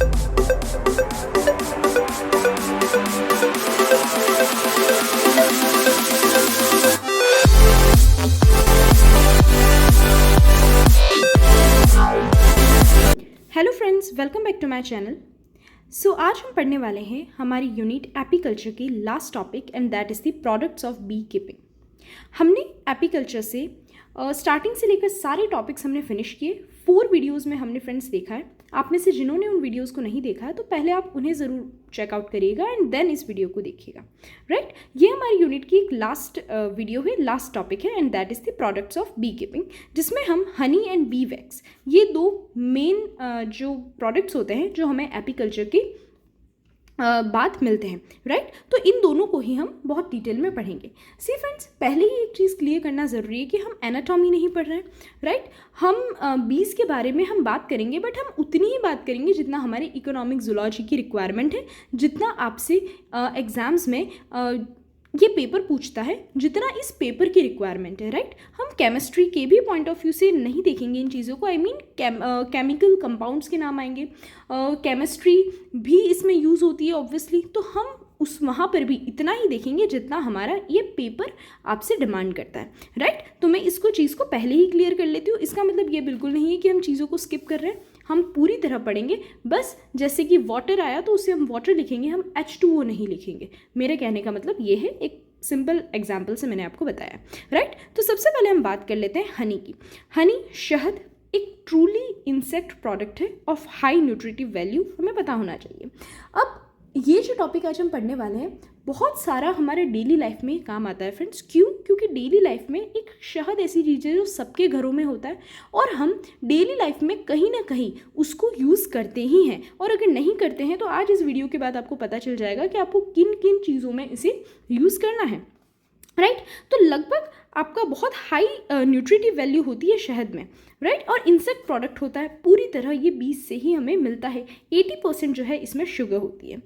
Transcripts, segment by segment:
Hello friends, welcome back to my channel. So आज हम पढ़ने वाले हैं हमारी यूनिट एपीकल्चर की last topic and that is the products of B keeping. हमने एपीकल्चर से स्टार्टिंग से लेकर सारे टॉपिक्स हमने फिनिश किए। 4 वीडियोज़ में हमने फ्रेंड्स देखा है। आप में से जिन्होंने उन वीडियोज़ को नहीं देखा है तो पहले आप उन्हें ज़रूर चेकआउट करिएगा एंड देन इस वीडियो को देखिएगा, राइट। ये हमारी यूनिट की एक लास्ट वीडियो है, लास्ट टॉपिक है and that is the products of B keeping, जिसमें हम हनी एंड बी वैक्स, ये 2 मेन जो प्रोडक्ट्स होते हैं जो हमें एपीकल्चर की बात मिलते हैं, राइट। तो इन दोनों को ही हम बहुत डिटेल में पढ़ेंगे। सी फ्रेंड्स, पहले ही एक चीज़ क्लियर करना ज़रूरी है कि हम एनाटॉमी नहीं पढ़ रहे हैं, राइट। हम बीज के बारे में हम बात करेंगे, बट हम उतनी ही बात करेंगे जितना हमारे इकोनॉमिक जूलॉजी की रिक्वायरमेंट है, जितना आपसे एग्ज़ाम्स में ये पेपर पूछता है, जितना इस पेपर की रिक्वायरमेंट है, राइट। हम केमिस्ट्री के भी पॉइंट ऑफ व्यू से नहीं देखेंगे इन चीज़ों को। आई मीन केमिकल कंपाउंड्स के नाम आएंगे, केमिस्ट्री भी इसमें यूज़ होती है ऑब्वियसली, तो हम उस वहाँ पर भी इतना ही देखेंगे जितना हमारा ये पेपर आपसे डिमांड करता है, राइट। तो मैं इसको चीज़ को पहले ही क्लियर कर लेती हूँ। इसका मतलब ये बिल्कुल नहीं है कि हम चीज़ों को स्किप कर रहे हैं, हम पूरी तरह पढ़ेंगे। बस जैसे कि वाटर आया तो उसे हम वाटर लिखेंगे, हम H2O नहीं लिखेंगे। मेरे कहने का मतलब ये है, एक सिंपल एग्जाम्पल से मैंने आपको बताया, राइट। तो सबसे पहले हम बात कर लेते हैं हनी की। हनी, शहद, एक ट्रूली इंसेक्ट प्रोडक्ट है ऑफ हाई न्यूट्रिटिव वैल्यू, हमें पता होना चाहिए। अब ये जो टॉपिक आज हम पढ़ने वाले हैं बहुत सारा हमारे डेली लाइफ में काम आता है फ्रेंड्स। क्यों? क्योंकि डेली लाइफ में एक शहद ऐसी चीज़ है जो सबके घरों में होता है और हम डेली लाइफ में कहीं ना कहीं उसको यूज़ करते ही हैं, और अगर नहीं करते हैं तो आज इस वीडियो के बाद आपको पता चल जाएगा कि आपको किन किन चीज़ों में इसे यूज़ करना है, राइट। तो लगभग आपका बहुत हाई न्यूट्रिटिव वैल्यू होती है शहद में, राइट। और इंसेक्ट प्रोडक्ट होता है, पूरी तरह ये बीज से ही हमें मिलता है। 80% जो है इसमें शुगर होती है।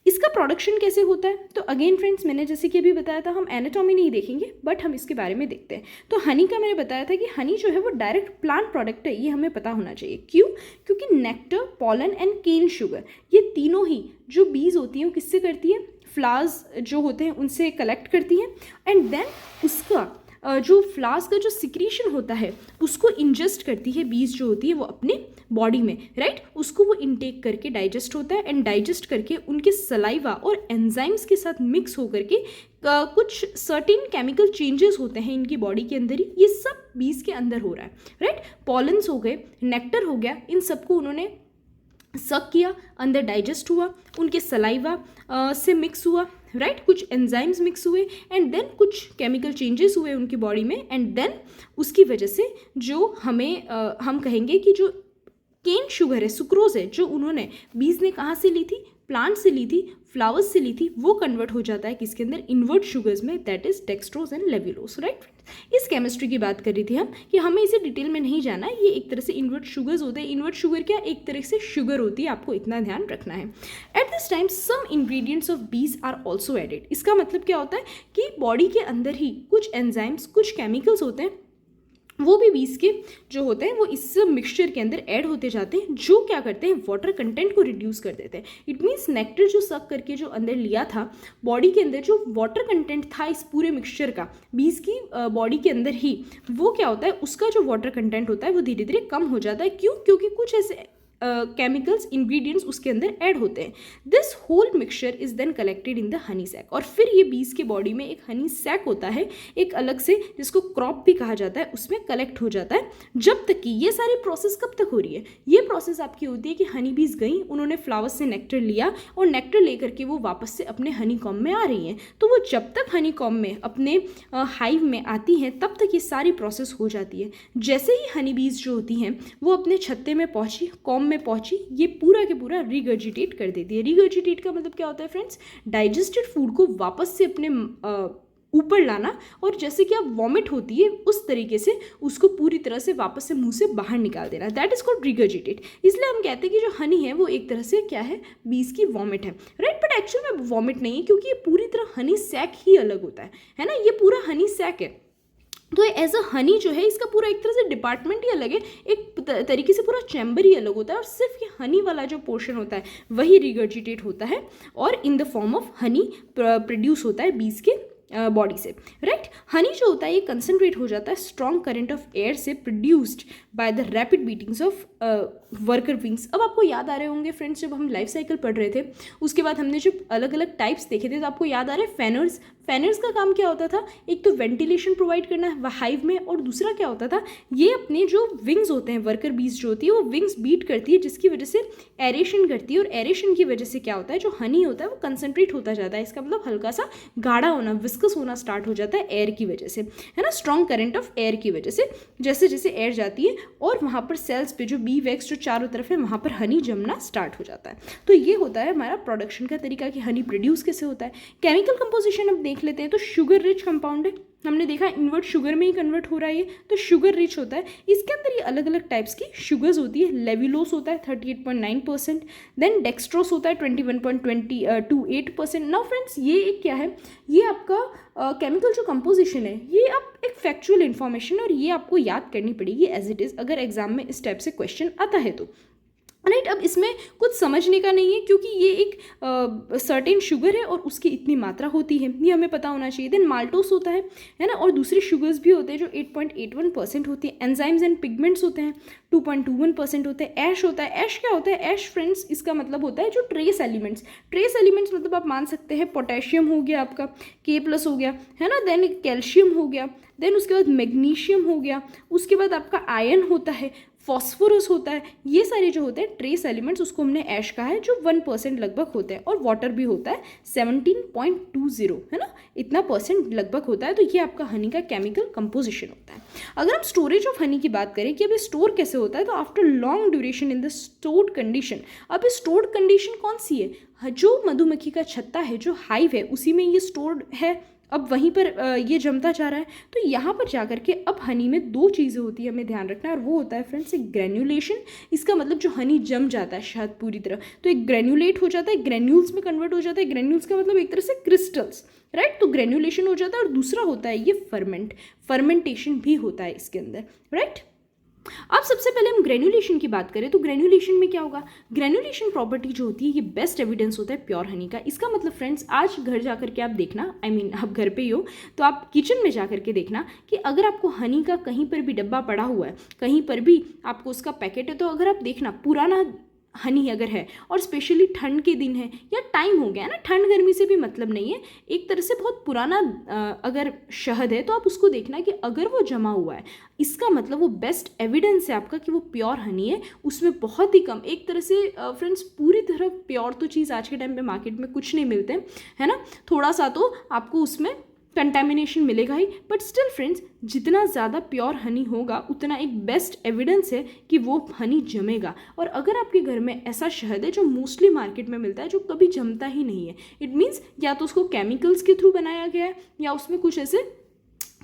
इसका प्रोडक्शन कैसे होता है? तो अगेन फ्रेंड्स, मैंने जैसे कि अभी बताया था, हम एनाटॉमी नहीं देखेंगे बट हम इसके बारे में देखते हैं। तो हनी का मैंने बताया था कि हनी जो है वो डायरेक्ट प्लांट प्रोडक्ट है, ये हमें पता होना चाहिए। क्यों? क्योंकि nectar, pollen and cane sugar, ये तीनों ही जो बीज होती हैं वो किससे करती है? फ्लावर्स जो होते हैं उनसे कलेक्ट करती हैं एंड देन उसका जो फ्लावर्स का जो सिक्रीशन होता है उसको इंजेस्ट करती है, बीज जो होती है वो अपने बॉडी में, राइट। उसको वो इनटेक करके डाइजेस्ट होता है एंड डाइजेस्ट करके उनके सलाइवा और एंजाइम्स के साथ मिक्स होकर के कुछ सर्टेन केमिकल चेंजेस होते हैं इनकी बॉडी के अंदर ही, ये सब बीज के अंदर हो रहा है, राइट। पॉलन्स हो गए, नेक्टर हो गया, इन सबको उन्होंने सक किया, अंदर डाइजेस्ट हुआ, उनके सलाइवा से मिक्स हुआ, राइट। कुछ एंजाइम्स मिक्स हुए एंड देन कुछ केमिकल चेंजेस हुए उनकी बॉडी में एंड देन उसकी वजह से जो हमें हम कहेंगे कि जो केन शुगर है, सुक्रोज है, जो उन्होंने बीज ने कहाँ से ली थी? प्लांट से ली थी, फ्लावर्स से ली थी, वो कन्वर्ट हो जाता है किसके अंदर? इनवर्ट शुगर्स में, that is dextrose and levulose, right. इस केमिस्ट्री की बात कर रही थी हम कि हमें इसे डिटेल में नहीं जाना है। ये एक तरह से इनवर्ट शुगर्स होते हैं। इनवर्ट शुगर क्या? एक तरह से शुगर होती है, आपको इतना ध्यान रखना है। At this time some ingredients of bees are also added. इसका मतलब क्या होता है कि बॉडी के अंदर ही कुछ एंजाइम्स, कुछ केमिकल्स होते हैं, वो भी बीज के जो होते हैं वो इस मिक्सचर के अंदर ऐड होते जाते हैं, जो क्या करते हैं? वाटर कंटेंट को रिड्यूस कर देते हैं। इट मीन्स नेक्टर जो सक करके जो अंदर लिया था बॉडी के अंदर, जो वाटर कंटेंट था इस पूरे मिक्सचर का बीज की बॉडी के अंदर ही, वो क्या होता है? उसका जो वाटर कंटेंट होता है वो धीरे धीरे कम हो जाता है। क्यों? क्योंकि कुछ ऐसे केमिकल्स, इंग्रेडिएंट्स उसके अंदर ऐड होते हैं। This whole mixture is then collected in the honey sac, और फिर ये बीज के बॉडी में एक हनी सैक होता है, एक अलग से, जिसको क्रॉप भी कहा जाता है, उसमें कलेक्ट हो जाता है। जब तक कि ये सारी प्रोसेस कब तक हो रही है? ये प्रोसेस आपकी होती है कि हनी बीज गई, उन्होंने फ्लावर्स से नेक्टर लिया और नेक्टर लेकर के वो वापस से अपने हनी कॉम्ब में आ रही हैं। तो वो जब तक हनी कॉम्ब में अपने हाइव में आती हैं तब तक ये सारी प्रोसेस हो जाती है। जैसे ही हनी बीज जो होती हैं वो अपने छत्ते में पहुंची, कॉम्ब में पहुंची, ये पूरा के पूरा रिगर्जिटेट कर देती है। रिगर्जिटेट का मतलब क्या होता है फ्रेंड्स? डाइजेस्टेड फूड को वापस से अपने ऊपर लाना, और जैसे कि आप वॉमिट होती है उस तरीके से उसको पूरी तरह से वापस से मुंह से बाहर निकाल देना, दैट इज कॉल्ड रिगर्जिटेट। इसलिए हम कहते हैं कि जो हनी है वो एक तरह से क्या है? बीज की वॉमिट है, राइट। बट एक्चुअल में वॉमिट नहीं है, क्योंकि ये पूरी तरह हनी सैक ही अलग होता है ना। ये पूरा हनी सैक है, तो एज अ हनी जो है इसका पूरा एक तरह से डिपार्टमेंट ही अलग है, एक तरीके से पूरा चैम्बर ही अलग होता है, और सिर्फ ये हनी वाला जो पोर्शन होता है वही रिगर्जिटेट होता है और in the form of honey produce होता है बीज के बॉडी से, राइट। हनी जो होता है ये कंसनट्रेट हो जाता है स्ट्रॉन्ग करंट ऑफ एयर से produced by the rapid beatings of worker wings. अब आपको याद आ रहे होंगे फ्रेंड्स, जब हम लाइफ साइकिल पढ़ रहे थे उसके बाद हमने जो अलग अलग टाइप्स देखे थे तो आपको याद आ रहा है फैनर्स। फैनर्स का काम क्या होता था, एक तो वेंटिलेशन प्रोवाइड करना हाइव में, और दूसरा क्या होता था, ये अपने जो विंग्स होते हैं वर्कर बीज जो होती है वो विंग्स बीट करती है जिसकी वजह से एरेशन करती है, और एरेशन की वजह से क्या होता है, जो हनी होता है वो कंसनट्रेट होता जाता है। इसका मतलब हल्का सा गाढ़ा होना, विस्कस होना स्टार्ट हो जाता है एयर की वजह से, है ना, स्ट्रॉन्ग करंट ऑफ एयर की वजह से। जैसे जैसे एयर जाती है और वहाँ पर सेल्स पे जो बी वैक्स जो चारों तरफ है वहाँ पर हनी जमना स्टार्ट हो जाता है। तो ये होता है हमारा प्रोडक्शन का तरीका कि हनी प्रोड्यूस कैसे होता है। केमिकल कंपोजिशन अब देख लेते हैं। तो शुगर रिच कंपाउंड है, हमने देखा इन्वर्ट शुगर में ही कन्वर्ट हो रहा है ये, तो शुगर रिच होता है। इसके अंदर ये अलग अलग टाइप्स की शुगर्स होती है। लेविलोस होता है 38.9%, देन डेक्सट्रोस होता है 21.28%। नाउ फ्रेंड्स ये एक क्या है, ये आपका केमिकल जो कंपोजिशन है ये आप एक फैक्चुअल इन्फॉर्मेशन और ये आपको याद करनी पड़ेगी एज इट इज़, अगर एग्जाम में इस टाइप से क्वेश्चन आता है तो, राइट। अब इसमें कुछ समझने का नहीं है क्योंकि ये एक सर्टेन शुगर है और उसकी इतनी मात्रा होती है, ये हमें पता होना चाहिए। देन माल्टोस होता है ना, और दूसरे शुगर्स भी होते हैं जो 8.81% होती है। एंजाइम्स एंड पिगमेंट्स होते हैं 2.21% होते हैं। ऐश होता है। ऐश क्या होता है, ऐश फ्रेंड्स इसका मतलब होता है जो ट्रेस एलिमेंट्स। ट्रेस एलिमेंट्स मतलब आप मान सकते हैं पोटेशियम हो गया आपका, K+ हो गया, है ना, देन कैल्शियम हो गया, देन उसके बाद मैग्नीशियम हो गया, उसके बाद आपका आयरन होता है, फॉस्फोरस होता है। ये सारे जो होते हैं ट्रेस एलिमेंट्स उसको हमने ऐश कहा है, जो 1% लगभग होते हैं। और वाटर भी होता है 17.20, है ना, इतना परसेंट लगभग होता है। तो ये आपका हनी का केमिकल कंपोजिशन होता है। अगर हम स्टोरेज ऑफ हनी की बात करें कि अब ये स्टोर कैसे होता है, तो after long duration in the stored condition. अब ये स्टोर्ड कंडीशन कौन सी है, जो मधुमक्खी का छत्ता है, जो हाइव है, उसी में ये स्टोर्ड है, अब वहीं पर ये जमता जा रहा है। तो यहाँ पर जाकर के अब हनी में दो चीज़ें होती है, हमें ध्यान रखना है, और वो होता है फ्रेंड्स एक ग्रेन्युलेशन। इसका मतलब जो हनी जम जाता है शहद पूरी तरह, तो एक ग्रेन्युलेट हो जाता है, ग्रेन्यूल्स में कन्वर्ट हो जाता है। ग्रेन्यूल्स का मतलब एक तरह से क्रिस्टल्स, राइट। तो ग्रेन्युलेशन हो जाता है। और दूसरा होता है ये फर्मेंटेशन भी होता है इसके अंदर, राइट। अब सबसे पहले हम ग्रेन्युलेशन की बात करें तो ग्रेन्युलेशन में क्या होगा, ग्रेन्युलेशन प्रॉपर्टी जो होती है ये बेस्ट एविडेंस होता है प्योर हनी का। इसका मतलब फ्रेंड्स आज घर जाकर के आप देखना, आप घर पे ही हो तो आप किचन में जाकर के देखना कि अगर आपको हनी का कहीं पर भी डब्बा पड़ा हुआ है, कहीं पर भी आपको उसका पैकेट है, तो अगर आप देखना पुराना हनी अगर है, और स्पेशली ठंड के दिन है या टाइम हो गया ना, ठंड गर्मी से भी मतलब नहीं है, एक तरह से बहुत पुराना अगर शहद है तो आप उसको देखना कि अगर वो जमा हुआ है, इसका मतलब वो बेस्ट एविडेंस है आपका कि वो प्योर हनी है। उसमें बहुत ही कम, एक तरह से फ्रेंड्स पूरी तरह प्योर तो चीज़ आज के टाइम पे मार्केट में कुछ नहीं मिलते, है ना, थोड़ा सा तो आपको उसमें कंटेमिनेशन मिलेगा ही, बट स्टिल फ्रेंड्स जितना ज़्यादा प्योर हनी होगा उतना एक बेस्ट एविडेंस है कि वो हनी जमेगा। और अगर आपके घर में ऐसा शहद है जो मोस्टली मार्केट में मिलता है जो कभी जमता ही नहीं है, इट मीन्स या तो उसको केमिकल्स के थ्रू बनाया गया है या उसमें कुछ ऐसे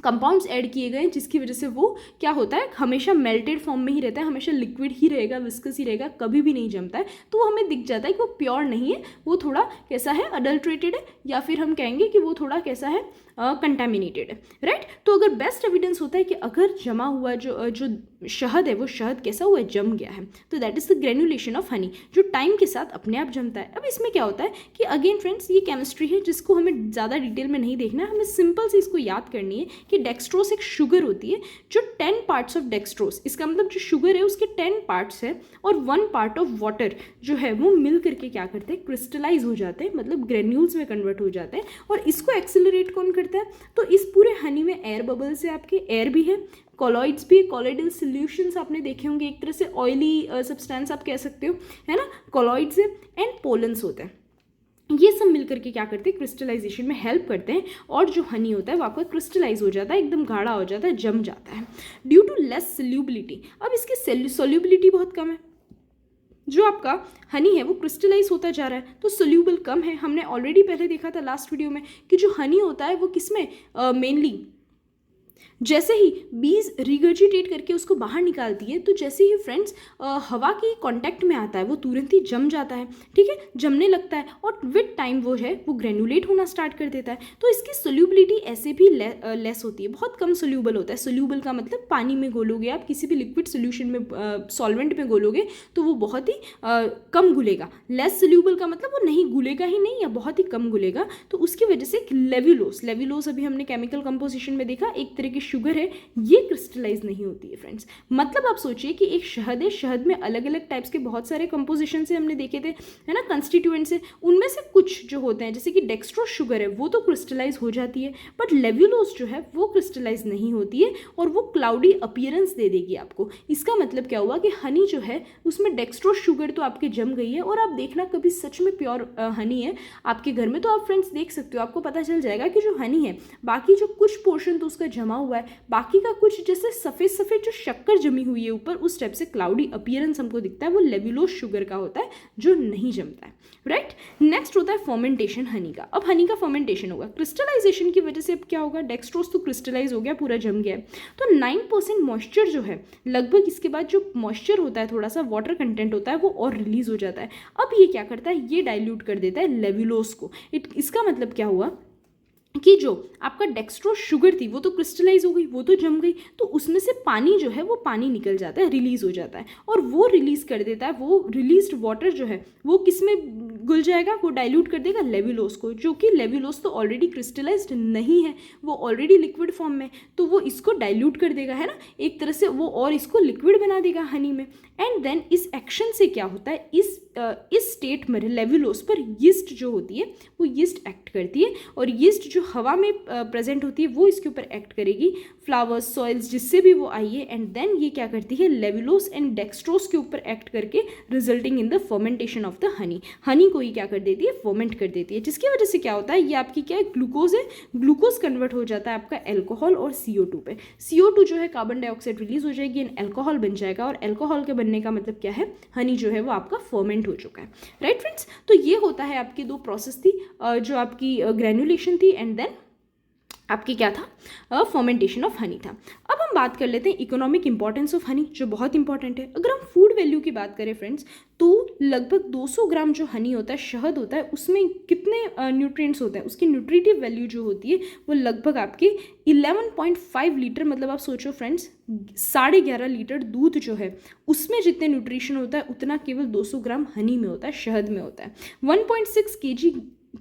कंपाउंड्स ऐड किए गए जिसकी वजह से वो क्या होता है, हमेशा मेल्टेड फॉर्म में ही रहता है, हमेशा लिक्विड ही रहेगा, विस्कस ही रहेगा, कभी भी नहीं जमता है। तो वो हमें दिख जाता है कि वो प्योर नहीं है, वो थोड़ा कैसा है, अडल्ट्रेटेड है, या फिर हम कहेंगे कि वो थोड़ा कैसा है, कंटेमिनेटेड है, राइट। तो अगर बेस्ट एविडेंस होता है कि अगर जमा हुआ जो शहद है वो शहद कैसा हुआ है, जम गया है, तो that is the granulation of honey, जो टाइम के साथ अपने आप जमता है। अब इसमें क्या होता है कि अगेन फ्रेंड्स ये केमिस्ट्री है जिसको हमें ज़्यादा डिटेल में नहीं देखना है, हमें सिंपल से इसको याद करनी है कि डेक्सट्रोस एक शुगर होती है जो 10 पार्ट्स ऑफ डेक्सट्रोस, इसका मतलब जो शुगर है उसके 10 पार्ट्स है और 1 पार्ट ऑफ वाटर जो है वो मिल करके क्या करते हैं, क्रिस्टलाइज हो जाते हैं, मतलब ग्रेन्यूल्स में कन्वर्ट हो जाते हैं। और इसको एक्सेलरेट कौन करता है, तो इस पूरे हनी में एयर बबल्स है, आपके एयर भी है, कॉलॉइड्स भी, कॉलॉइडल सॉल्यूशंस आपने देखे होंगे, एक तरह से ऑयली सब्सटेंस आप कह सकते हो, है ना, कॉलॉइड्स है, एंड पोलन्स होते हैं। ये सब मिलकर के क्या करते हैं, क्रिस्टलाइजेशन में हेल्प करते हैं, और जो हनी होता है वो आपका क्रिस्टलाइज हो जाता है, एकदम गाढ़ा हो जाता है, जम जाता है ड्यू टू लेस सोल्यूबिलिटी। अब इसकी सोल्यूबिलिटी बहुत कम है, जो आपका हनी है वो क्रिस्टलाइज होता जा रहा है तो सोल्यूबल कम है। हमने ऑलरेडी पहले देखा था लास्ट वीडियो में कि जो हनी होता है वो किस में मेनली जैसे ही बीज रिगर्जिटेट करके उसको बाहर निकालती है, तो जैसे ही फ्रेंड्स हवा की कांटेक्ट में आता है वो तुरंत ही जम जाता है, ठीक है, जमने लगता है और विद टाइम वो है वो ग्रेनुलेट होना स्टार्ट कर देता है। तो इसकी सोल्यूबिलिटी ऐसे भी लेस होती है, बहुत कम सोल्यूबल होता है। सोल्यूबल का मतलब पानी में घोलोगे आप, किसी भी लिक्विड सोल्यूशन में सॉल्वेंट में घोलोगे तो वो बहुत ही कम घुलेगा। लेस सोल्यूबल का मतलब वो नहीं घुलेगा ही नहीं या बहुत ही कम घुलेगा। तो उसकी वजह से लेविलोस अभी हमने केमिकल कंपोजिशन में देखा, एक तरह की शुगर है, ये क्रिस्टलाइज नहीं होती है फ्रेंड्स। मतलब आप सोचिए कि एक शहद है, शहद में अलग अलग टाइप्स के बहुत सारे कंपोजिशन से हमने देखे थे, है ना, कंस्टिट्यूएंट्स है, उनमें से कुछ जो होते हैं जैसे कि डेक्स्ट्रोज शुगर है वो तो क्रिस्टलाइज हो जाती है, बट लेव्युलोज जो है वो क्रिस्टलाइज नहीं होती है और वो क्लाउडी अपीयरेंस दे देगी आपको। इसका मतलब क्या हुआ कि हनी जो है उसमें डेक्स्ट्रोज शुगर तो आपके जम गई है, और आप देखना कभी सच में प्योर हनी है आपके घर में तो आप फ्रेंड्स देख सकते हो, आपको पता चल जाएगा कि जो हनी है बाकी जो कुछ पोर्शन तो उसका जमा हुआ है, बाकी का कुछ जैसे सफ़ेद सफ़ेद जो शक्कर जमी हुई है ऊपर, उस टाइप से क्लाउडी अपीयरेंस हमको दिखता है, वो लेव्युलोज शुगर का होता है जो नहीं जमता है, राइट। नेक्स्ट होता है फर्मेंटेशन हनी का। अब हनी का फर्मेंटेशन होगा, क्रिस्टलाइजेशन की वजह से अब क्या होगा, डेक्स्ट्रोज तो क्रिस्टलाइज हो गया, पूरा जम गया है, तो 9% मॉइस्चर जो है लगभग, इसके बाद जो मॉइस्चर होता है थोड़ा सा वाटर कंटेंट होता है वो और रिलीज हो जाता है। अब ये क्या करता है, ये डाइल्यूट कर देता है लेव्युलोज को। इसका मतलब क्या हुआ कि जो आपका डेक्स्ट्रोज शुगर थी वो तो क्रिस्टलाइज हो गई, वो तो जम गई, तो उसमें से पानी जो है वो पानी निकल जाता है, रिलीज हो जाता है, और वो रिलीज कर देता है, वो रिलीज्ड वाटर जो है वो किस में घुल जाएगा, वो डाइल्यूट कर देगा लेव्युलोज को, जो कि लेव्युलोज तो ऑलरेडी क्रिस्टलाइज्ड नहीं है, वो ऑलरेडी लिक्विड फॉर्म में, तो वो इसको डाइल्यूट कर देगा, है ना, एक तरह से वो, और इसको लिक्विड बना देगा हनी में। एंड देन इस एक्शन से क्या होता है, इस स्टेट में लेव्युलोज पर यीस्ट जो होती है वो यीस्ट एक्ट करती है, और यीस्ट जो हवा में प्रेजेंट होती है वो इसके ऊपर एक्ट करेगी, फ्लावर्स, सॉइल्स, जिससे भी वो आई है, एंड देन ये क्या करती है, लेव्युलोज एंड डेक्स्ट्रोज के ऊपर एक्ट करके resulting in the fermentation of the honey. Honey को ही क्या कर देती है, फर्मेंट कर देती है, जिसकी वजह से क्या होता है, ये आपकी क्या है, ग्लूकोज है, ग्लूकोज कन्वर्ट हो जाता है आपका एल्कोहल और CO2 पे। CO2 जो है कार्बन डाइऑक्साइड रिलीज हो जाएगी एंड एल्कोहल बन जाएगा, और एल्कोहल के बनने का मतलब क्या है, हनी जो है वो आपका फर्मेंट हो चुका है, राइट फ्रेंड्स। तो ये होता है आपकी दो प्रोसेस थी, जो आपकी ग्रेनुलेशन थी एंड देन आपकी क्या था, फर्मेंटेशन ऑफ हनी था। अब हम बात कर लेते हैं इकोनॉमिक इंपॉर्टेंस ऑफ हनी, जो बहुत इंपॉर्टेंट है। अगर हम फूड वैल्यू की बात करें फ्रेंड्स, तो लगभग 200 ग्राम जो हनी होता है, शहद होता है, उसमें कितने न्यूट्रिएंट्स होते हैं, उसकी न्यूट्रिटिव वैल्यू जो होती है वो लगभग आपके 11.5 लीटर, मतलब आप सोचो फ्रेंड्स 11.5 लीटर दूध जो है उसमें जितने न्यूट्रिशन होता है उतना केवल 200 ग्राम हनी में होता है, शहद में होता है। 1.6 kg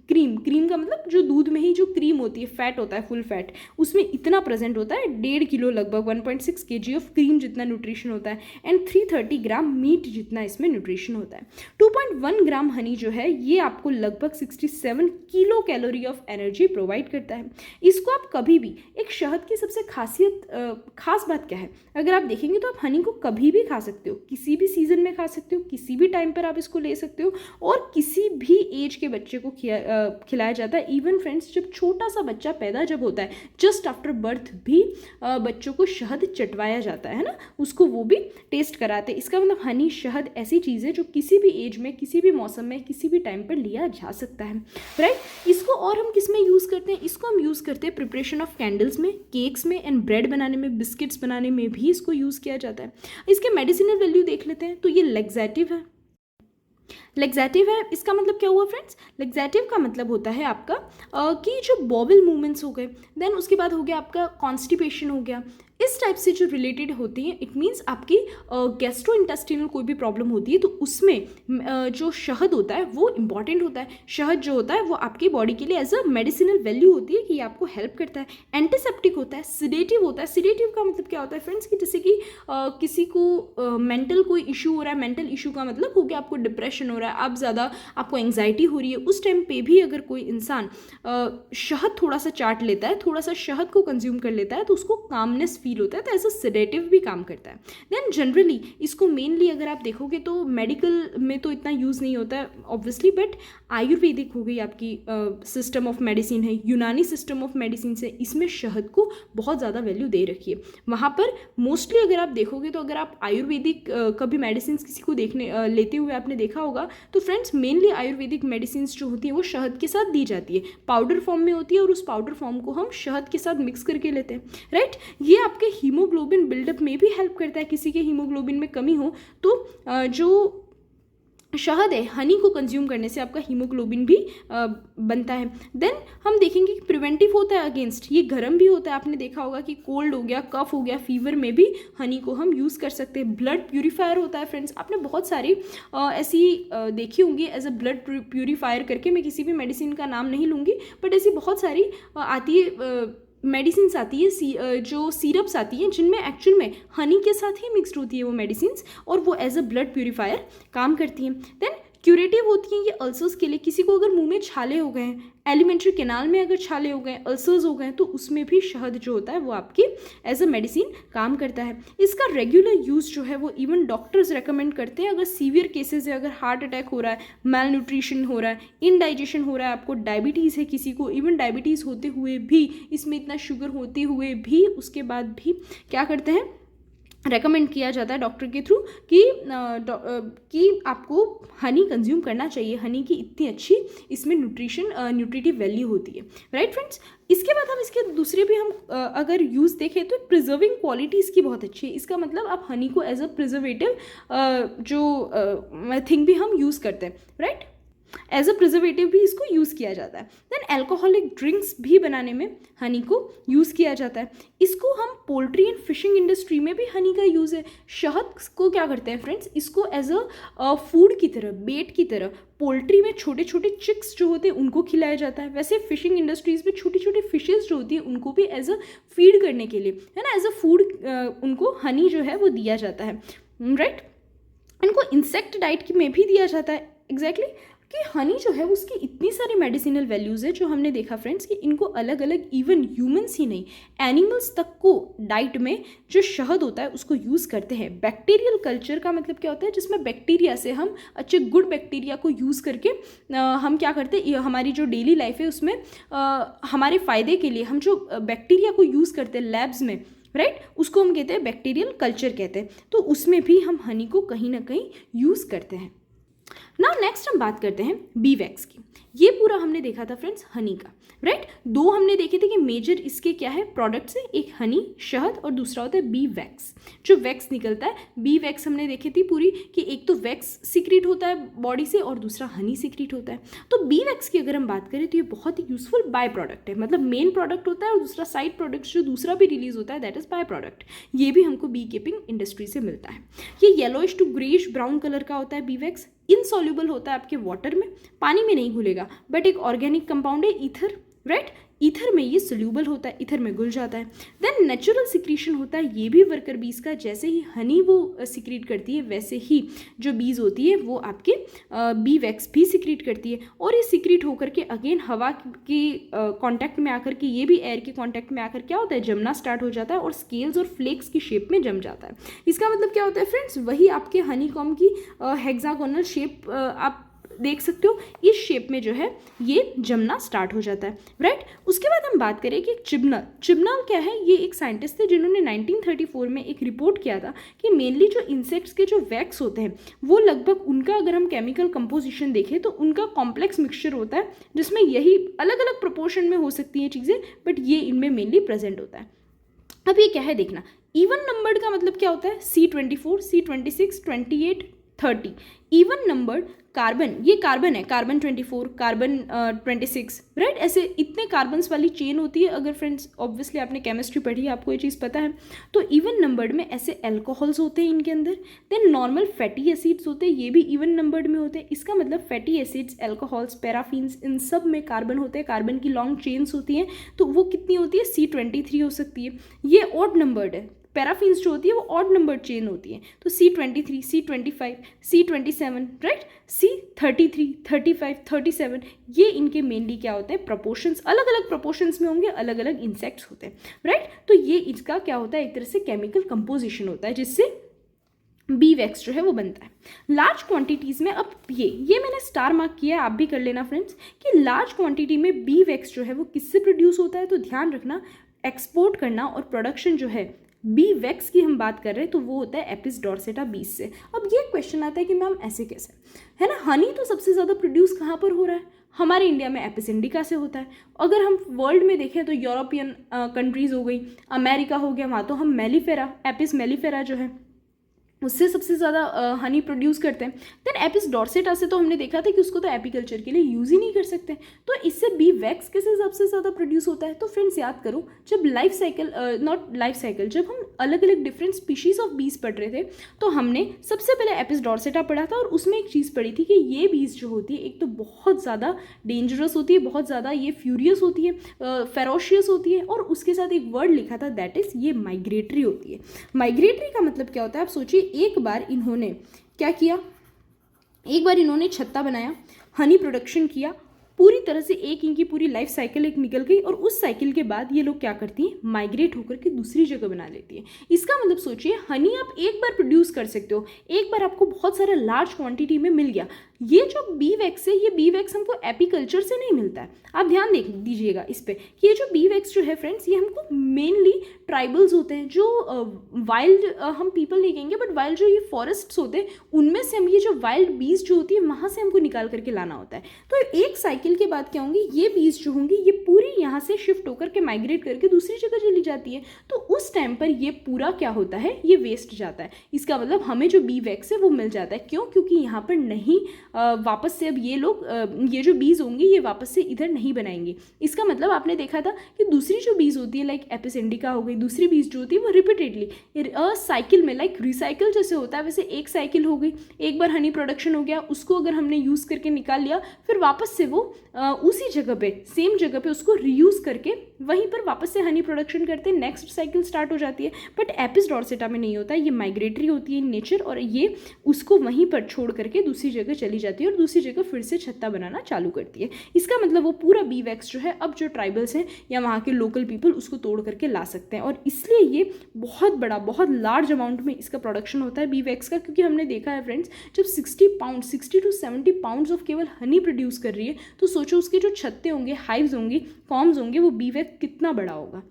क्रीम का मतलब जो दूध में ही जो क्रीम होती है, फैट होता है, फुल फैट, उसमें इतना प्रेजेंट होता है, 1.5 किलो लगभग 1.6 kg ऑफ क्रीम जितना न्यूट्रिशन होता है, एंड 330 ग्राम मीट जितना इसमें न्यूट्रिशन होता है। 2.1 ग्राम हनी जो है ये आपको लगभग 67 kilo calorie of energy provide करता है। इसको आप कभी भी, एक शहद की सबसे खास बात क्या है, अगर आप देखेंगे तो आप हनी को कभी भी खा सकते हो, किसी भी सीजन में खा सकते हो, किसी भी टाइम पर आप इसको ले सकते हो, और किसी भी एज के बच्चे को खिलाया जाता है। इवन फ्रेंड्स जब छोटा सा बच्चा पैदा जब होता है, जस्ट आफ्टर बर्थ भी बच्चों को शहद चटवाया जाता है ना, उसको वो भी टेस्ट कराते हैं। इसका मतलब हनी, शहद ऐसी चीज़ है जो किसी भी एज में, किसी भी मौसम में, किसी भी टाइम पर लिया जा सकता है, राइट। इसको और हम किस में यूज़ करते हैं, इसको हम यूज़ करते हैं प्रिपरेशन ऑफ कैंडल्स में, केक्स में, एंड ब्रेड बनाने में, बिस्किट्स बनाने में भी इसको यूज़ किया जाता है। इसके मेडिसिनल वैल्यू देख लेते हैं, तो ये लेग्जेटिव है। लेग्जेटिव है, इसका मतलब क्या हुआ फ्रेंड्स, लेग्जेटिव का मतलब होता है आपका कि जो बॉबल मूवमेंट्स हो गए, देन उसके बाद हो गया आपका कॉन्स्टिपेशन हो गया, इस टाइप से जो रिलेटेड होती हैं, इट मीन्स आपकी गैस्ट्रो इंटेस्टिनल कोई भी प्रॉब्लम होती है तो उसमें जो शहद होता है वो इंपॉर्टेंट होता है। शहद जो होता है वो आपकी बॉडी के लिए एज अ मेडिसिनल वैल्यू होती है कि ये आपको हेल्प करता है। एंटीसेप्टिक होता है, सिडेटिव होता है। सिडेटिव का मतलब क्या होता है फ्रेंड्स, कि जैसे कि किसी को मेंटल कोई इशू हो रहा है, मेंटल इशू का मतलब हो गया आपको डिप्रेशन हो रहा है, आप ज़्यादा आपको एंग्जाइटी हो रही है, उस टाइम पे भी अगर कोई इंसान शहद थोड़ा सा चाट लेता है, थोड़ा सा शहद को कंज्यूम कर लेता है तो उसको कामनेस फील होता है, तो एज अ सेडेटिव भी काम करता है। देन जनरली इसको मेनली अगर आप देखोगे तो मेडिकल में तो इतना यूज़ नहीं होता है ऑब्वियसली, बट आयुर्वेदिक हो गई आपकी सिस्टम ऑफ मेडिसिन है, यूनानी सिस्टम ऑफ मेडिसिन से, इसमें शहद को बहुत ज़्यादा वैल्यू दे रखी है। वहाँ पर मोस्टली अगर आप देखोगे तो अगर आप आयुर्वेदिक कभी मेडिसिन किसी को देखने लेते हुए आपने देखा होगा देखा तो फ्रेंड्स मेनली आयुर्वेदिक मेडिसिन जो होती है वो शहद के साथ दी जाती है, पाउडर फॉर्म में होती है और उस पाउडर फॉर्म को हम शहद के साथ मिक्स करके लेते हैं, राइट। ये आपके हीमोग्लोबिन बिल्डअप में भी हेल्प करता है। किसी के हीमोग्लोबिन में कमी हो तो जो शहद है, हनी को कंज्यूम करने से आपका हीमोग्लोबिन भी बनता है। देन हम देखेंगे कि प्रिवेंटिव होता है अगेंस्ट, ये गर्म भी होता है। आपने देखा होगा कि कोल्ड हो गया, कफ हो गया, फीवर में भी हनी को हम यूज़ कर सकते हैं। ब्लड प्यूरीफायर होता है फ्रेंड्स, आपने बहुत सारी ऐसी देखी होंगी एज अ ब्लड प्यूरीफायर करके। मैं किसी भी मेडिसिन का नाम नहीं लूँगी, बट ऐसी बहुत सारी आती है मेडिसिन आती है, जो सीरप्स आती हैं जिनमें एक्चुअल में हनी के साथ ही मिक्सड होती है वो मेडिसिन, और वो एज अ ब्लड प्यूरीफायर काम करती हैं। देन क्यूरेटिव होती हैं ये अल्सर्स के लिए। किसी को अगर मुंह में छाले हो गए हैं, एलिमेंट्री कैनाल में अगर छाले हो गए, अल्सर्स हो गए, तो उसमें भी शहद जो होता है वो आपकी एज अ मेडिसिन काम करता है। इसका रेगुलर यूज़ जो है वो इवन डॉक्टर्स रेकमेंड करते हैं। अगर सीवियर केसेस है, अगर हार्ट अटैक हो रहा है, मैल न्यूट्रिशन हो रहा है, इनडाइजेशन हो रहा है, आपको डायबिटीज़ है किसी को, इवन डायबिटीज़ होते हुए भी, इसमें इतना शुगर होते हुए भी, उसके बाद भी क्या करते हैं, रेकमेंड किया जाता है डॉक्टर के थ्रू कि आपको हनी कंज्यूम करना चाहिए। हनी की इतनी अच्छी इसमें न्यूट्रिटिव वैल्यू होती है, राइट फ्रेंड्स। इसके बाद हम इसके दूसरे भी हम अगर यूज़ देखें तो प्रिजर्विंग क्वालिटी इसकी बहुत अच्छी है। इसका मतलब आप हनी को एज अ प्रिजर्वेटिव जो थिंग भी हम यूज़ करते हैं, राइट। एज अ प्रिजर्वेटिव भी इसको यूज़ किया जाता है। देन एल्कोहलिक ड्रिंक्स भी बनाने में हनी को यूज़ किया जाता है। इसको हम पोल्ट्री एंड फिशिंग इंडस्ट्री में भी हनी का यूज़ है। शहद को क्या करते हैं फ्रेंड्स, इसको एज अ फूड की तरह, बेट की तरह पोल्ट्री में छोटे छोटे चिक्स जो होते हैं उनको खिलाया जाता है। वैसे फिशिंग इंडस्ट्रीज़ में छोटी छोटी फिशेज जो होती है उनको भी एज अ फीड करने के लिए, है ना, एज अ फूड उनको हनी जो है वो दिया जाता है, राइट। इनको इंसेक्ट डाइट में भी दिया जाता है, एग्जैक्टली कि हनी जो है उसकी इतनी सारी मेडिसिनल वैल्यूज़ है जो हमने देखा फ्रेंड्स कि इनको अलग अलग, इवन ह्यूमंस ही नहीं, एनिमल्स तक को डाइट में जो शहद होता है उसको यूज़ करते हैं। बैक्टीरियल कल्चर का मतलब क्या होता है, जिसमें बैक्टीरिया से हम अच्छे गुड बैक्टीरिया को यूज़ करके हम क्या करते हैं, हमारी जो डेली लाइफ है उसमें हमारे फ़ायदे के लिए हम जो बैक्टीरिया को यूज़ करते हैं लैब्स में, राइट, उसको हम कहते हैं बैक्टीरियल कल्चर कहते हैं। तो उसमें भी हम हनी को कहीं ना कहीं यूज़ करते हैं। नाउ नेक्स्ट हम बात करते हैं बी वैक्स की। ये पूरा हमने देखा था फ्रेंड्स हनी का, राइट। दो हमने देखे थे कि मेजर इसके क्या है प्रोडक्ट्स है, एक हनी शहद और दूसरा होता है बी वैक्स, जो वैक्स निकलता है। बी वैक्स हमने देखी थी पूरी कि एक तो वैक्स सिक्रीट होता है बॉडी से और दूसरा हनी सिक्रीट होता है। तो बी वैक्स की अगर हम बात करें तो ये बहुत ही यूजफुल बाय प्रोडक्ट है, मतलब मेन प्रोडक्ट होता है और दूसरा साइड प्रोडक्ट जो दूसरा भी रिलीज होता है दैट इज बाय प्रोडक्ट। ये भी हमको बी कीपिंग इंडस्ट्री से मिलता है। ये yellowish to greyish brown colour का होता है बी वैक्स, इनसॉल्युबल होता है आपके वाटर में, पानी में नहीं घुलेगा, बट एक ऑर्गेनिक कंपाउंड है ईथर, राइट। ईथर में ये सोल्यूबल होता है, ईथर में घुल जाता है। देन नेचुरल सिक्रीशन होता है ये भी वर्कर बीज का, जैसे ही हनी वो सिक्रीट करती है वैसे ही जो बीज होती है वो आपके बी वैक्स भी सिक्रीट करती है, और ये सिक्रीट होकर के अगेन हवा के कांटेक्ट में आकर के, ये भी एयर के कांटेक्ट में आकर क्या होता है, जमना स्टार्ट हो जाता है और स्केल्स और फ्लेक्स की शेप में जम जाता है। इसका मतलब क्या होता है फ्रेंड्स, वही आपके हनी कॉम की हेक्सागोनल शेप आप देख सकते हो, इस शेप में जो है ये जमना स्टार्ट हो जाता है, राइट। उसके बाद हम बात करें कि चिबनल क्या है, ये एक साइंटिस्ट थे जिन्होंने 1934 में एक रिपोर्ट किया था कि मेनली जो इंसेक्ट्स के जो वैक्स होते हैं वो लगभग उनका अगर हम केमिकल कंपोजिशन देखें तो उनका कॉम्प्लेक्स मिक्सचर होता है, जिसमें यही अलग अलग प्रोपोर्शन में हो सकती हैं चीज़ें, बट ये इनमें मेनली प्रेजेंट होता है। अब ये क्या है देखना, इवन नंबर्ड का मतलब क्या होता है, C24, C26, 28, 30। Even numbered carbon, ये कार्बन है, कार्बन 24, कार्बन 26, राइट। ऐसे इतने कार्बन्स वाली चेन होती है। अगर फ्रेंड्स ऑब्वियसली आपने केमिस्ट्री पढ़ी है, आपको ये चीज़ पता है। तो इवन नंबर्ड में ऐसे एल्कोहल्स होते हैं इनके अंदर। देन नॉर्मल फैटी एसिड्स होते हैं, ये भी इवन नंबर्ड में होते हैं। इसका मतलब फैटी एसिड्स, एल्कोहल्स, पैराफिन्स, इन सब में कार्बन होते हैं, कार्बन की लॉन्ग चेन्स होती हैं। तो वो कितनी होती है, C23 हो सकती है। ये ऑड नंबर्ड है, पैराफिन्स जो होती है वो ऑड नंबर चेन होती है, तो C23, C25, C27, right, C33, 35, 37, ये इनके मेनली क्या होते हैं प्रोपोर्शंस, अलग अलग प्रोपोर्शंस में होंगे, अलग अलग इंसेक्ट्स होते हैं, राइट। तो ये इसका क्या होता है, एक तरह से केमिकल कंपोजिशन होता है जिससे बी वैक्स जो है वो बनता है लार्ज क्वांटिटीज़ में। अब ये मैंने स्टार मार्क किया है, आप भी कर लेना फ्रेंड्स, कि लार्ज क्वांटिटी में बी वैक्स जो है वो किससे प्रोड्यूस होता है। तो ध्यान रखना, एक्सपोर्ट करना और प्रोडक्शन जो है बी वैक्स की हम बात कर रहे हैं तो वो होता है एपिस डॉर्सेटा बीज से। अब ये क्वेश्चन आता है कि मैम ऐसे कैसे, है ना, हनी तो सबसे ज़्यादा प्रोड्यूस कहाँ पर हो रहा है, हमारे इंडिया में एपिस इंडिका से होता है। अगर हम वर्ल्ड में देखें तो यूरोपियन कंट्रीज़ हो गई, अमेरिका हो गया, वहाँ तो हम मेलिफेरा, एपिस मेलिफेरा जो है उससे सबसे ज़्यादा हनी प्रोड्यूस करते हैं। देन एपिस डॉर्सेटा से तो हमने देखा था कि उसको तो एपीकल्चर के लिए यूज़ ही नहीं कर सकते, तो इससे बी वैक्स कैसे सबसे ज़्यादा प्रोड्यूस होता है। तो फ्रेंड्स याद करो, जब life cycle not life cycle, जब हम अलग अलग डिफरेंट स्पीशीज़ ऑफ बीज पढ़ रहे थे तो हमने सबसे पहले एपिस डॉर्सेटा पढ़ा था और उसमें एक चीज़ पढ़ी थी कि ये बीज जो होती है एक तो बहुत ज़्यादा डेंजरस होती है, बहुत ज़्यादा ये फ्यूरियस होती है, फेरोशियस होती है, और उसके साथ एक वर्ड लिखा था दैट इज़ ये माइग्रेटरी होती है। माइग्रेटरी का मतलब क्या होता है, आप सोचिए, एक बार इन्होंने क्या किया, एक बार इन्होंने छत्ता बनाया, हनी प्रोडक्शन किया, पूरी तरह से एक इनकी पूरी लाइफ साइकिल एक निकल गई, और उस साइकिल के बाद ये लोग क्या करती हैं, माइग्रेट होकर के दूसरी जगह बना लेती है। इसका मतलब सोचिए, हनी आप एक बार प्रोड्यूस कर सकते हो, एक बार आपको बहुत सारा लार्ज क्वांटिटी में मिल गया। ये जो बी वैक्स है, ये बी वैक्स हमको एपीकल्चर से नहीं मिलता है। आप ध्यान देख दीजिएगा इस पे कि ये जो बी वैक्स जो है फ्रेंड्स, ये हमको मेनली ट्राइबल्स होते हैं, जो वाइल्ड हम पीपल नहीं कहेंगे बट वाइल्ड जो ये फॉरेस्ट्स होते हैं उनमें से हम ये जो वाइल्ड बीज जो होती है वहाँ से हमको निकाल करके लाना होता है। तो एक साइकिल के बाद क्या होंगी, ये बीज जो होंगी ये पूरी यहाँ से शिफ्ट होकर के माइग्रेट करके दूसरी जगह चली जाती है। तो उस टाइम पर ये पूरा क्या होता है, ये वेस्ट जाता है। इसका मतलब हमें जो बी वैक्स है वो मिल जाता है। क्यों? क्योंकि यहाँ पर नहीं वापस से अब ये लोग ये जो बीज होंगे ये वापस से इधर नहीं बनाएंगे। इसका मतलब आपने देखा था कि दूसरी जो बीज होती है लाइक एपिस इंडिका हो गई, दूसरी बीज जो होती है वो रिपीटेडली साइकिल में लाइक रिसाइकिल जैसे होता है वैसे एक साइकिल हो गई, एक बार हनी प्रोडक्शन हो गया, उसको अगर हमने यूज़ करके निकाल लिया, फिर वापस से वो उसी जगह पे सेम जगह पे उसको रीयूज़ करके वहीं पर वापस से हनी प्रोडक्शन करते हैं, नेक्स्ट साइकिल स्टार्ट हो जाती है। बट एपिस डॉर्सेटा में नहीं होता, ये माइग्रेटरी होती है इन नेचर, और ये उसको वहीं पर छोड़ करके दूसरी जगह चली जाती है और दूसरी जगह फिर से छत्ता बनाना चालू करती है। इसका मतलब वो पूरा बी वैक्स जो है अब जो ट्राइबल्स हैं या वहाँ के लोकल पीपल उसको तोड़ करके ला सकते हैं, और इसलिए ये बहुत बड़ा, बहुत लार्ज अमाउंट में इसका प्रोडक्शन होता है बी वैक्स का। क्योंकि हमने देखा है फ्रेंड्स, जब 60 to 70 पाउंड्स ऑफ केवल हनी प्रोड्यूस कर रही है तो सोचो उसके जो छत्ते होंगे, हाइव्स होंगी, कॉम्स होंगे, वो बी वैक्स कितना बड़ा होगा,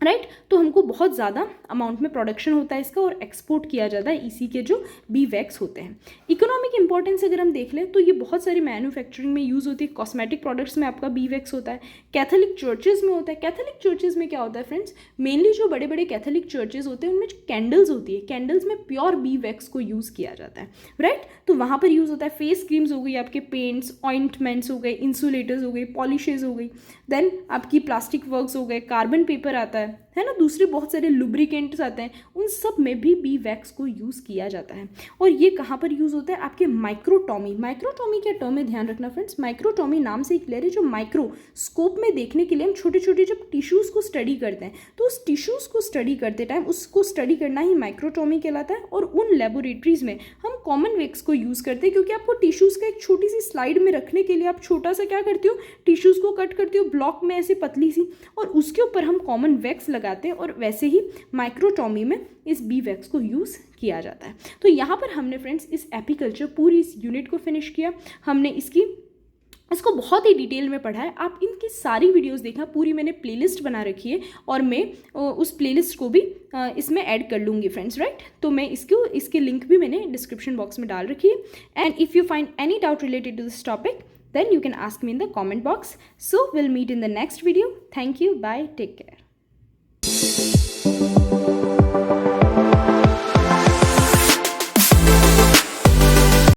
राइट। तो हमको बहुत ज़्यादा अमाउंट में प्रोडक्शन होता है इसका और एक्सपोर्ट किया जाता है इसी के जो बी वैक्स होते हैं। इकोनॉमिक इंपॉर्टेंस अगर हम देख लें तो ये बहुत सारी मैन्युफैक्चरिंग में यूज़ होती है, कॉस्मेटिक प्रोडक्ट्स में आपका बी वैक्स होता है, कैथोलिक चर्चेज में होता है। कैथोलिक चर्चेज में क्या होता है फ्रेंड्स, मेनली जो बड़े बड़े कैथोलिक चर्चेज होते हैं उनमें जो कैंडल्स होती है, कैंडल्स में प्योर बी वैक्स को यूज़ किया जाता है, राइट। तो वहाँ पर यूज़ होता है। फेस क्रीम्स हो गई, आपके पेंट्स, ऑइंटमेंट्स हो गए, इंसुलेटर्स हो गई, पॉलिशेज हो गई, देन आपकी प्लास्टिक वर्क्स हो गए, कार्बन पेपर आता है ना, दूसरे बहुत सारे लुब्रिकेंट्स आते हैं, उन सब में भी बी वैक्स को यूज़ किया जाता है। और ये कहाँ पर यूज़ होता है, आपके माइक्रोटॉमी। माइक्रोटॉमी क्या टर्म है, ध्यान रखना फ्रेंड्स, माइक्रोटॉमी नाम से ही क्लियर है। जो माइक्रोस्कोप में देखने के लिए हम छोटे छोटे जब टिश्यूज़ को स्टडी करते हैं तो उस टिश्यूज़ को स्टडी करते टाइम उसको स्टडी करना ही माइक्रोटॉमी कहलाता है। और उन लेबोरेटरीज़ में हम कॉमन वैक्स को यूज़ करते हैं, क्योंकि आपको टिश्यूज़ का एक छोटी सी स्लाइड में रखने के लिए आप छोटा सा क्या करते हो, टिश्यूज़ को कट करते हो ब्लॉक में ऐसे पतली सी, और उसके ऊपर हम कॉमन वैक्स लगाते हैं, और वैसे ही माइक्रोटॉमी में इस बी वैक्स को यूज़ किया जाता है। तो यहाँ पर हमने फ्रेंड्स इस एपीकल्चर पूरी इस यूनिट को फिनिश किया। हमने इसको बहुत ही डिटेल में पढ़ा है। आप इनकी सारी वीडियोस देखना, पूरी मैंने प्लेलिस्ट बना रखी है और मैं उस प्लेलिस्ट को भी इसमें ऐड कर लूँगी फ्रेंड्स, राइट। तो मैं इसके लिंक भी मैंने डिस्क्रिप्शन बॉक्स में डाल रखी है। And if you find any doubt related to this topic then you can ask me in the comment box. So we'll meet in the next video. Thank you. Bye. Take care.